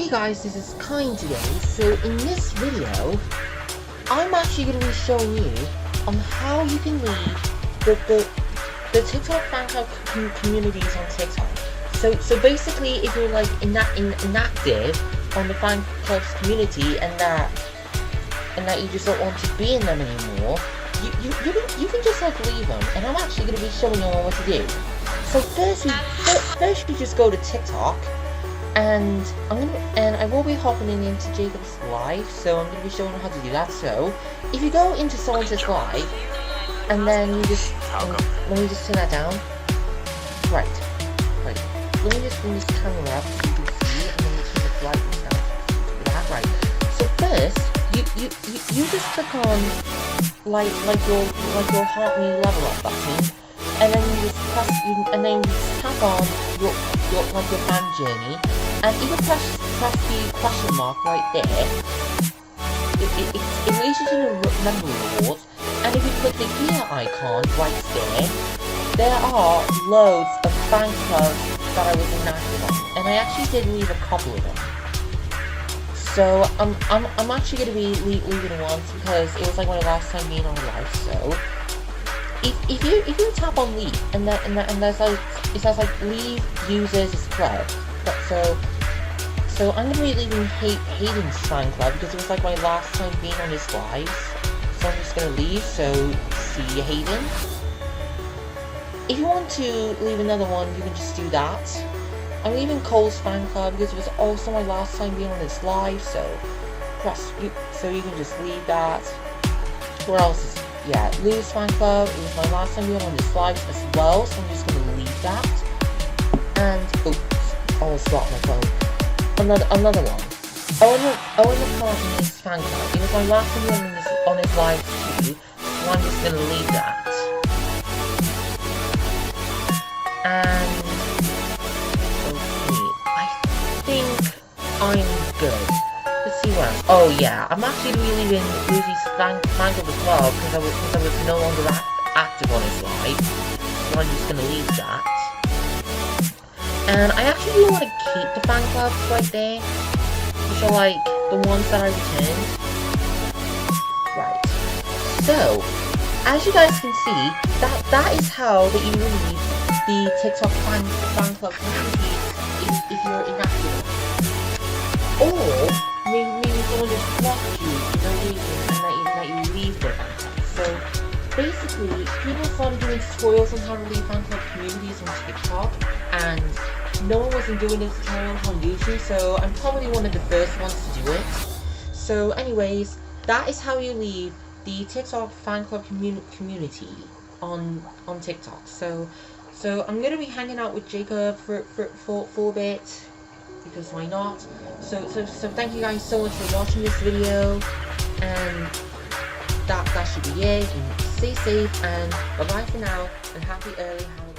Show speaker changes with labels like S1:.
S1: Hey guys, this is Kind today. So in this video, I'm actually going to be showing you on how you can leave the TikTok fan club communities on TikTok. So basically, if you're like inactive on the fan club's community and that you just don't want to be in them anymore, you can just like leave them. And I'm actually going to be showing you all what to do. So first you just go to TikTok. And I will be hopping into Jacob's live, so I'm going to be showing you how to do that. So if you go into someone's live, and then you just let me just turn that down. Right. Let me just bring this camera up so you can see, and then you turn the light down. That right. So first, you just click on like your Help Me Level Up button, and then you just press and then you just tap on your fan journey. And you can press the question mark right there. It leads you to the member rewards. And if you click the gear icon right there are loads of fan clubs that I was inactive on. And I actually did leave a couple of them. So I'm actually going to be leaving one because it was like my last time being on live. So if you tap on leave and there's like it says like leave users as club. So I'm going to be leaving Hayden's fan club because it was like my last time being on his lives. So I'm just going to leave, so see you, Hayden. If you want to leave another one, you can just do that. I'm leaving Cole's fan club because it was also my last time being on his live, so you can just leave that. Where else is Lou's fan club, it was my last time being on his lives as well, so I'm just going to leave that. And, oops, I almost dropped my phone. Another one. Owen McCartney's fan club. It was my last time on his live too, so I'm just gonna leave that. And okay, I think I'm good. Let's see what else. Oh yeah, I'm actually leaving Lucy's fan club as well because I was no longer active on his live, so I'm just gonna leave that. And I actually do want to keep the fan clubs right there, which are like the ones that I returned. Right. So, as you guys can see, that is how that you leave the TikTok fan club communities if you're inactive. Or maybe someone just blocked you for no reason and that you leave their fan club. So basically, people started doing tutorials on how to leave fan club communities on TikTok, and no one wasn't doing this tutorial on YouTube, so I'm probably one of the first ones to do it. So anyways, that is how you leave the TikTok fan club community on TikTok. So I'm gonna be hanging out with Jacob for a bit, because why not? So thank you guys so much for watching this video, and that should be it. And stay safe, and bye bye for now, and happy early Halloween.